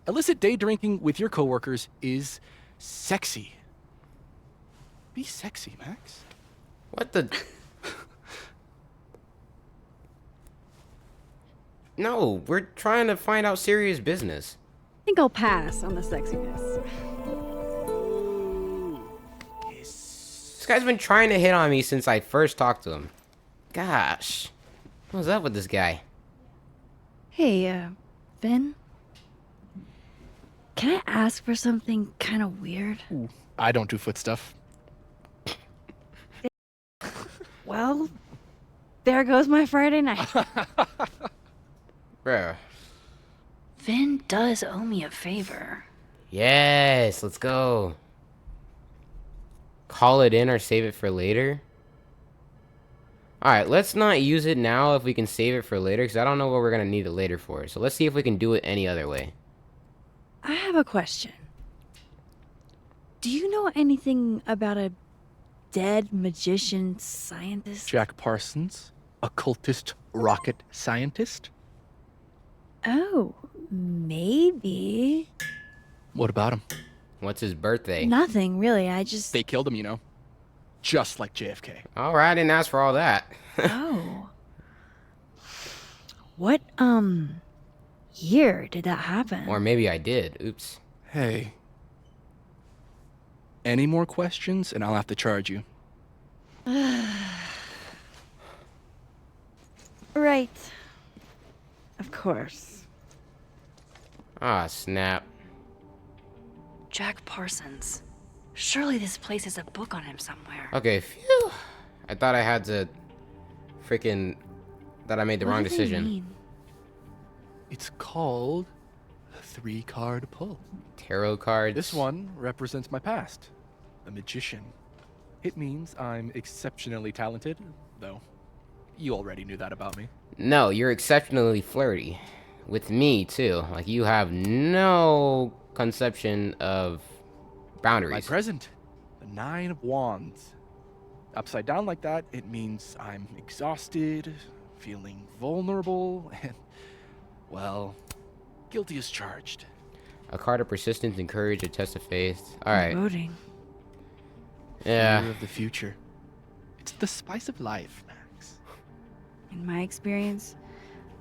Illicit day drinking with your coworkers is sexy. Be sexy, Max. What the... No, we're trying to find out serious business. I think I'll pass on the sexiness. This guy's been trying to hit on me since I first talked to him. Gosh. What's up with this guy? Hey, Vin? Can I ask for something kind of weird? Ooh, I don't do foot stuff. Well, there goes my Friday night. Bruh. Vin does owe me a favor. Yes, let's go. Call it in or save it for later. Alright, let's not use it now if we can save it for later, because I don't know what we're going to need it later for. So let's see if we can do it any other way. I have a question. Do you know anything about a dead magician scientist? Jack Parsons, occultist rocket scientist. Oh, maybe. What about him? What's his birthday? Nothing, really. I just... They killed him, you know. Just like JFK. Alright, I didn't ask for all that. Oh. What, year did that happen? Or maybe I did. Oops. Hey. Any more questions and I'll have to charge you. Right. Of course. Ah, snap. Jack Parsons. Surely this place has a book on him somewhere. Okay, phew. I thought I had to freaking... that I made the wrong What do they decision. mean? It's called the 3-card pull. Tarot cards. This one represents my past. A magician. It means I'm exceptionally talented, though you already knew that about me. No, you're exceptionally flirty. With me, too. Like, you have no conception of boundaries. My present, the 9 of Wands. Upside down like that, it means I'm exhausted, feeling vulnerable, and, well, guilty as charged. A card of persistence and courage, a test of faith. Alright. Voting. Yeah. Fear of the future. It's the spice of life, Max. In my experience,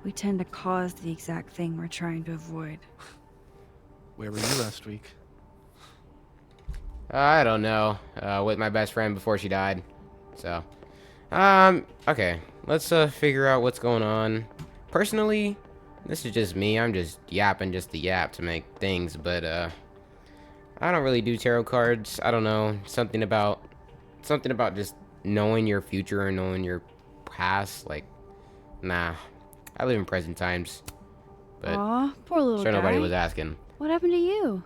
we tend to cause the exact thing we're trying to avoid. Where were you last week? I don't know. With my best friend before she died. So. Okay. Let's figure out what's going on. Personally, this is just me. I'm just yapping just to yap to make things, but I don't really do tarot cards. I don't know. Something about just knowing your future and knowing your past. Like, nah. I live in present times. But Aw, poor little sure guy. nobody was asking. What happened to you?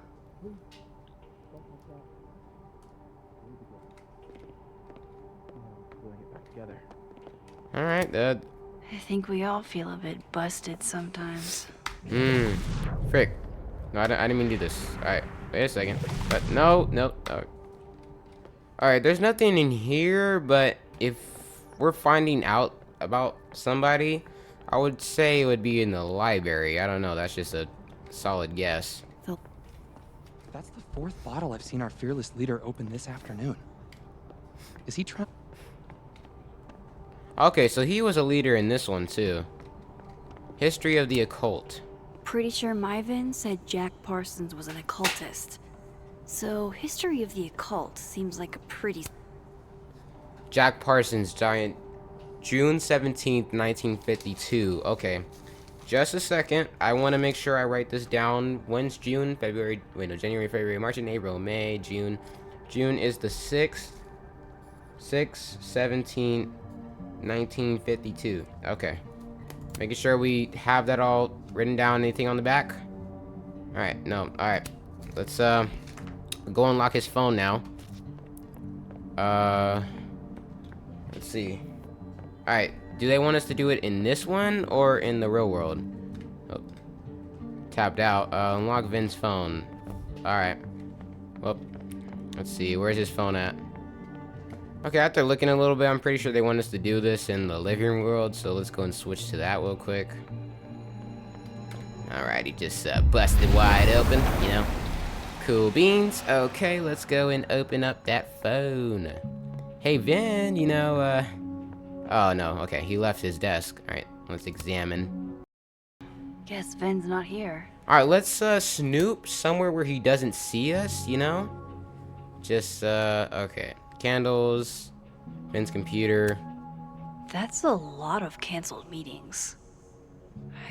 Alright, I think we all feel a bit busted sometimes. frick. No, I didn't mean to do this. Alright, wait a second. But no. Alright, there's nothing in here, but if we're finding out about somebody, I would say it would be in the library. I don't know, that's just a solid guess. That's the 4th bottle I've seen our fearless leader open this afternoon. Is he trying? Okay, so he was a leader in this one too. History of the occult. Pretty sure Myvin said Jack Parsons was an occultist. So, history of the occult seems like a pretty... Jack Parsons, giant, June 17th, 1952. Okay, just a second. I want to make sure I write this down. When's June? February? Wait, no, January, February, March, and April, May, June. June is the 6th. 17, 1952. Okay. Making sure we have that all written down. Anything on the back? Alright, no. Alright. Let's go unlock his phone now. Let's see. Alright. Do they want us to do it in this one or in the real world? Oh. Tapped out. Unlock Vin's phone. Alright. Well, let's see. Where's his phone at? Okay, after looking a little bit, I'm pretty sure they want us to do this in the living world, so let's go and switch to that real quick. Alrighty, just busted wide open, you know. Cool beans. Okay, let's go and open up that phone. Hey, Vin, you know, oh, no, okay, he left his desk. Alright, let's examine. Guess Vin's not here. Alright, let's snoop somewhere where he doesn't see us, you know? Just, okay. Candles, Vin's computer. That's a lot of canceled meetings.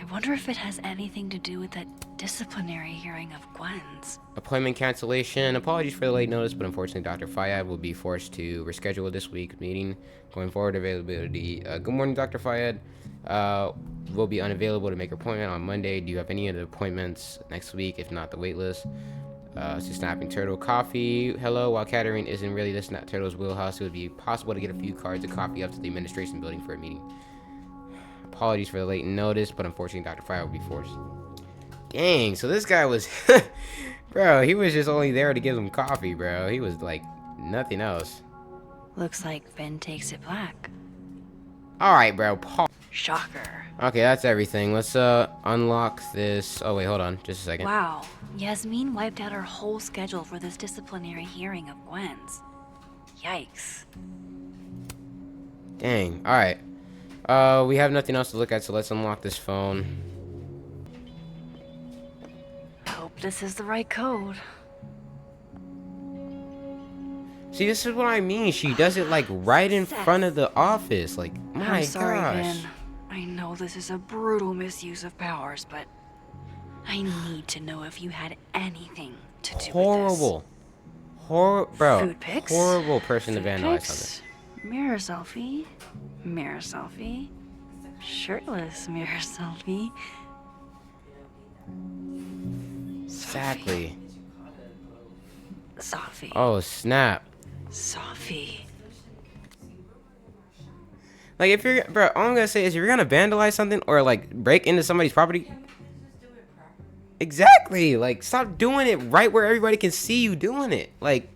I wonder if it has anything to do with that disciplinary hearing of Gwen's. Appointment cancellation. Apologies for the late notice, but unfortunately Dr. Fayad will be forced to reschedule this week's meeting. Going forward, availability. Good morning, Dr. Fayad. Will be unavailable to make an appointment on Monday. Do you have any other appointments next week? If not, the wait list. Snapping Turtle coffee. Hello, while catering isn't really the Snap Turtle's wheelhouse, it would be possible to get a few cards of coffee up to the administration building for a meeting. Apologies for the late notice, but unfortunately Dr. Fire will be forced. Dang, so this guy was bro, he was just only there to give him coffee, bro. He was like nothing else. Looks like Vin takes it black. Alright, bro. Shocker. Okay, that's everything. Let's unlock this. Oh wait, hold on, just a second. Wow, Yasmin wiped out her whole schedule for this disciplinary hearing of Gwen's. Yikes. Dang. Alright. We have nothing else to look at, so let's unlock this phone. Hope this is the right code. See, this is what I mean. She does it like right in front of the office. Like, my I'm sorry, gosh. Vin. I know this is a brutal misuse of powers, but I need to know if you had anything to do with this. Horrible. Bro. Food pics? Horrible person to Food vandalize pics? something. Mirror selfie. Mirror selfie. Shirtless mirror selfie. Exactly. Sophie. Oh, snap. Sophie. Like, if you're, bro, all I'm gonna say is if you're gonna vandalize something or like break into somebody's property, exactly. Like, stop doing it right where everybody can see you doing it. Like,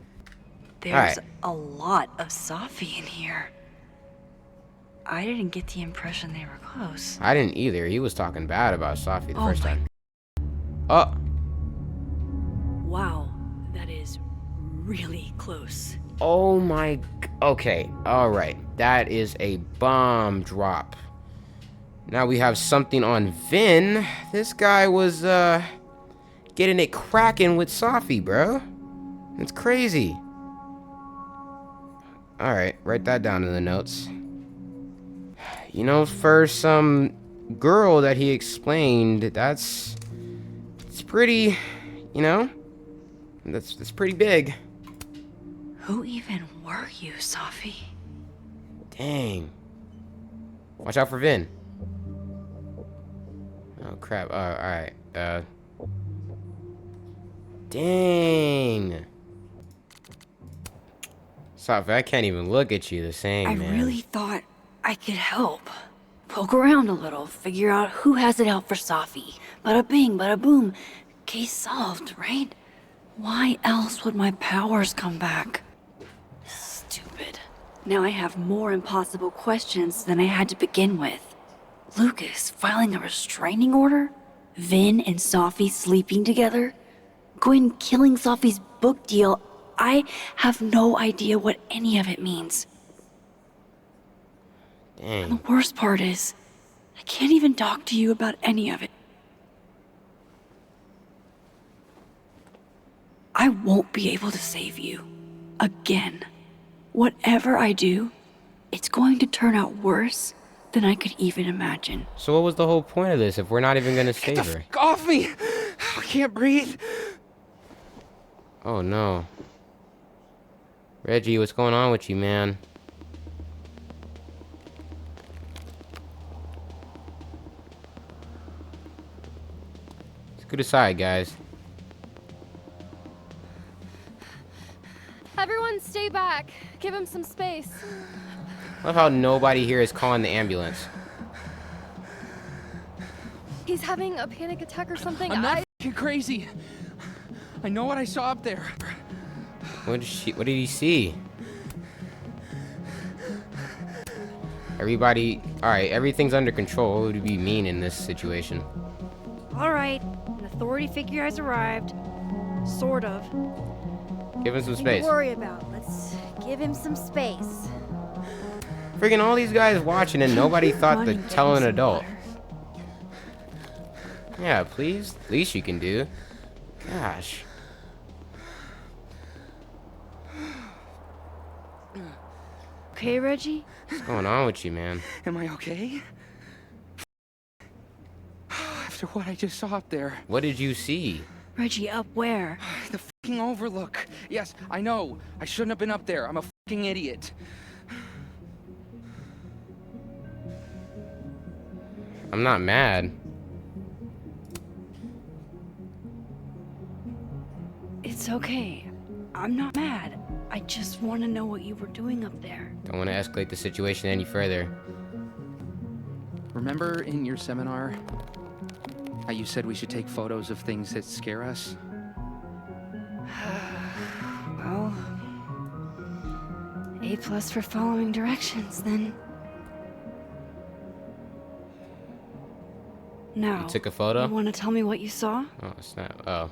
There's alright. a lot of Safi in here. I didn't get the impression they were close. I didn't either. He was talking bad about Safi the first my- time. Oh, Wow, that is really close. oh my. Okay, all right. That is a bomb drop. Now we have something on Vin. This guy was getting it cracking with Safi, bro. It's crazy. All right, write that down in the notes. You know, for some girl that he explained, it's pretty, you know, that's pretty big. Who even were you, Safi? Dang. Watch out for Vin. Oh crap. Alright. Dang. Safi, I can't even look at you the same, I man. really thought I could help. Poke around a little, figure out who has it out for Safi. Bada bing, bada boom. Case solved, right? Why else would my powers come back? Stupid. Now I have more impossible questions than I had to begin with. Lucas filing a restraining order? Vin and Safi sleeping together? Gwen killing Safi's book deal? I have no idea what any of it means. Dang. And the worst part is, I can't even talk to you about any of it. I won't be able to save you. Again. Whatever I do, it's going to turn out worse than I could even imagine. So what was the whole point of this if we're not even gonna save Get the her? f off me! I can't breathe. Oh no. Reggie, what's going on with you, man? Scoot aside, guys. Everyone stay back. Give him some space. Love how nobody here is calling the ambulance. He's having a panic attack or something. I'm not f***ing crazy. I know what I saw up there. What did he see? Everybody, alright, everything's under control. What would you be mean in this situation? Alright, an authority figure has arrived. Sort of. Give him some Nothing to space. worry about. Let's give him some space. Freaking all these guys watching and nobody thought to Running, tell an getting some adult. water. Yeah, please. Least you can do. Gosh. Okay, Reggie? What's going on with you, man? Am I okay? After what I just saw up there. What did you see? Reggie, up where? The fucking overlook. Yes, I know. I shouldn't have been up there. I'm a fucking idiot. I'm not mad. It's okay. I'm not mad. I just want to know what you were doing up there. Don't want to escalate the situation any further. Remember in your seminar how you said we should take photos of things that scare us? Well, A+ for following directions, then. Now, You took a photo? you want to tell me what you saw? Oh, snap. Oh.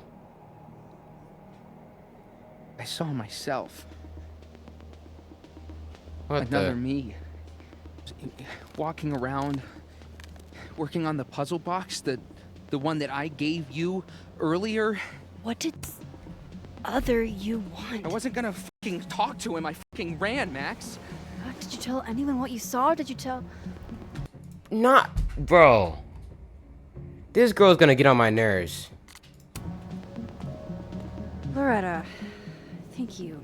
I saw myself. What Another the? me. Walking around, working on the puzzle box, the one that I gave you earlier. What did other you I want? wasn't gonna fucking talk to him. I fucking ran, Max. Did you tell anyone what you saw? Did you tell... Not, bro. This girl's gonna get on my nerves. Loretta, thank you.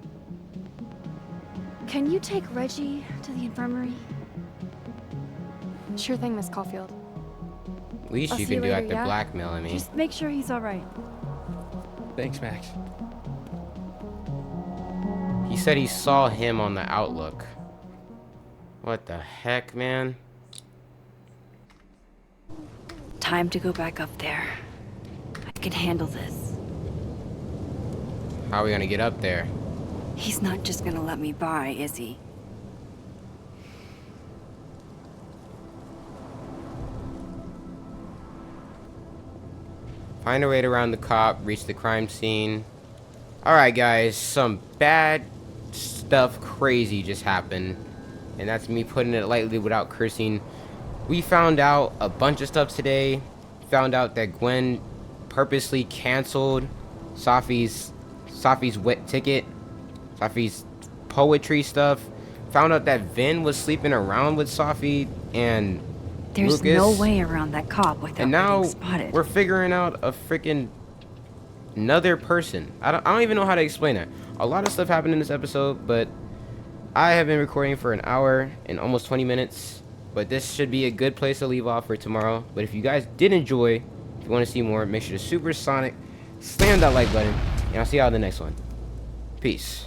Can you take Reggie to the infirmary? Sure thing, Miss Caulfield. Least I'll you see can you do later, after yeah? blackmailing me. Just make sure he's alright. Thanks, Max. He said he saw him on the Outlook. What the heck, man? Time to go back up there. I can handle this. How are we gonna get up there? He's not just gonna let me by, is he? Find a way around the cop, reach the crime scene. Alright guys, some bad stuff crazy just happened. And that's me putting it lightly without cursing. We found out a bunch of stuff today. Found out that Gwen purposely canceled Safi's wet ticket. Safi's poetry stuff. Found out that Vin was sleeping around with Safi and There's Lucas. no way around that cop without And now getting spotted. we're figuring out a freaking another person. I don't even know how to explain that. A lot of stuff happened in this episode, but I have been recording for an hour and almost 20 minutes. But this should be a good place to leave off for tomorrow. But if you guys did enjoy, if you want to see more, make sure to supersonic slam that like button, and I'll see y'all in the next one. Peace.